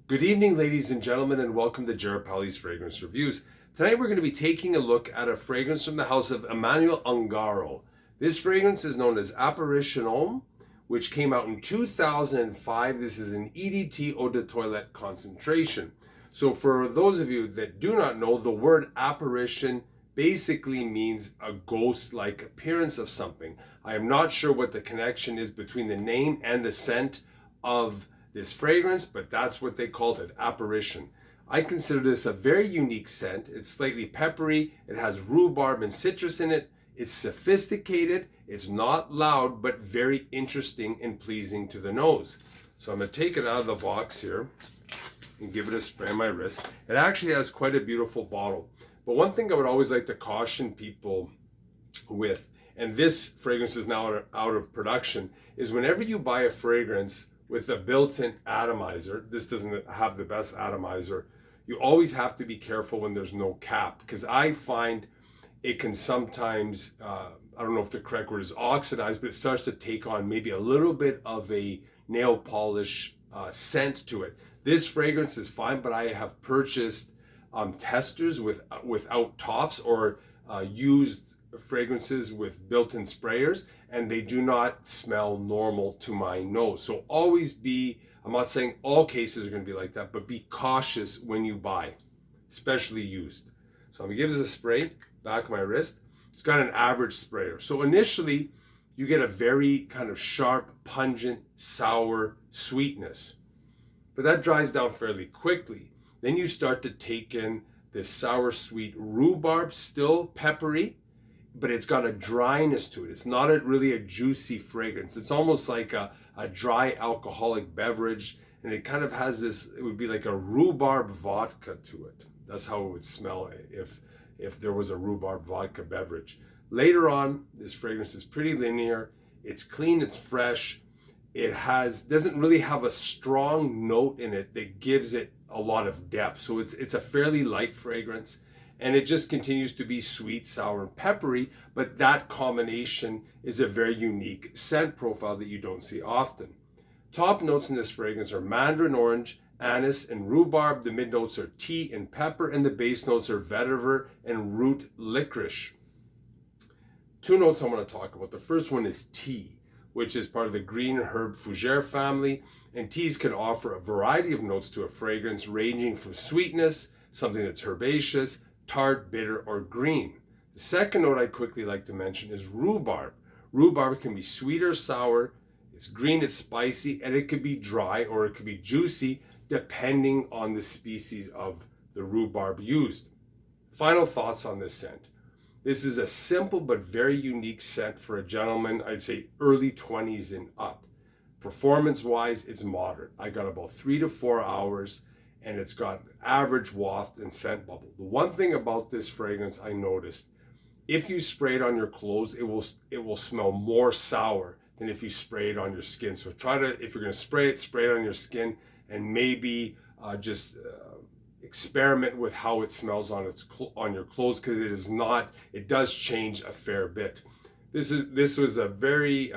Good evening, ladies and gentlemen, and welcome to Jared Powley's Fragrance Reviews. Tonight we're going to be taking a look at a fragrance from the house of Emanuel Ungaro. This fragrance is known as Apparition Homme, which came out in 2005. This is an EDT eau de toilette concentration. So for those of you that do not know, the word apparition basically means a ghost-like appearance of something. I am not sure what the connection is between the name and the scent of this fragrance, but that's what they called it, apparition. I consider this a very unique scent. It's slightly peppery, it has rhubarb and citrus in it, it's sophisticated, it's not loud, but very interesting and pleasing to the nose. So I'm going to take it out of the box here and give it a spray on my wrist. It actually has quite a beautiful bottle. But one thing I would always like to caution people with, and this fragrance is now out of production, is whenever you buy a fragrance with a built-in atomizer, this doesn't have the best atomizer, you always have to be careful when there's no cap, because I find it can sometimes, I don't know if the correct word is oxidize, but it starts to take on maybe a little bit of a nail polish scent to it. This fragrance is fine, but I have purchased testers without tops or used fragrances with built-in sprayers, and they do not smell normal to my nose. So always be, I'm not saying all cases are going to be like that, but be cautious when you buy, especially used. So I'm going to give this a spray, back of my wrist. It's got an average sprayer. So initially you get a very kind of sharp, pungent, sour sweetness, but that dries down fairly quickly. Then you start to take in this sour, sweet rhubarb, still peppery, but it's got a dryness to it. It's not really a juicy fragrance. It's almost like a dry alcoholic beverage, and it kind of has this, it would be like a rhubarb vodka to it. That's how it would smell if there was a rhubarb vodka beverage. Later on, this fragrance is pretty linear. It's clean, it's fresh. It doesn't really have a strong note in it that gives it a lot of depth. So it's a fairly light fragrance, and it just continues to be sweet, sour, and peppery, but that combination is a very unique scent profile that you don't see often. Top notes in this fragrance are mandarin orange, anise, and rhubarb. The mid notes are tea and pepper, and the base notes are vetiver and root licorice. Two notes I want to talk about. The first one is tea, which is part of the green herb fougere family, and teas can offer a variety of notes to a fragrance, ranging from sweetness, something that's herbaceous, tart, bitter, or green. The second note I'd quickly like to mention is rhubarb. Rhubarb can be sweet or sour, it's green, it's spicy, and it could be dry or it could be juicy depending on the species of the rhubarb used. Final thoughts on this scent. This is a simple but very unique scent for a gentleman, I'd say early 20s and up. Performance-wise, it's moderate. I got about 3 to 4 hours, and it's got average waft and scent bubble. The one thing about this fragrance I noticed, if you spray it on your clothes, it will smell more sour than if you spray it on your skin. So if you're going to spray it on your skin, and maybe just experiment with how it smells on your clothes, because it does change a fair bit. This was a very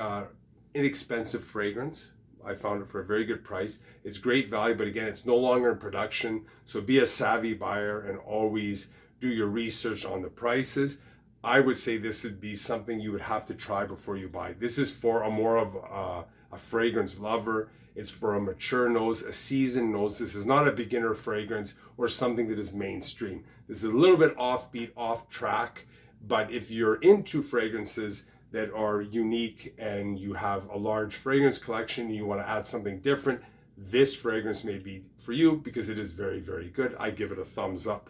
inexpensive fragrance. I found it for a very good price. It's great value, but again, it's no longer in production. So be a savvy buyer and always do your research on the prices. I would say this would be something you would have to try before you buy. This is for more of a fragrance lover. It's for a mature nose, a seasoned nose. This is not a beginner fragrance or something that is mainstream. This is a little bit offbeat, off track, but if you're into fragrances that are unique and you have a large fragrance collection and you want to add something different, this fragrance may be for you because it is very, very good. I give it a thumbs up.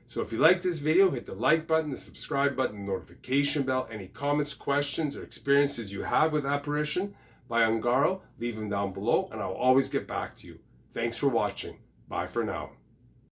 So if you like this video, hit the like button, the subscribe button, the notification bell. Any comments, questions, or experiences you have with Apparition by Ungaro, leave them down below and I'll always get back to you. Thanks for watching. Bye for now.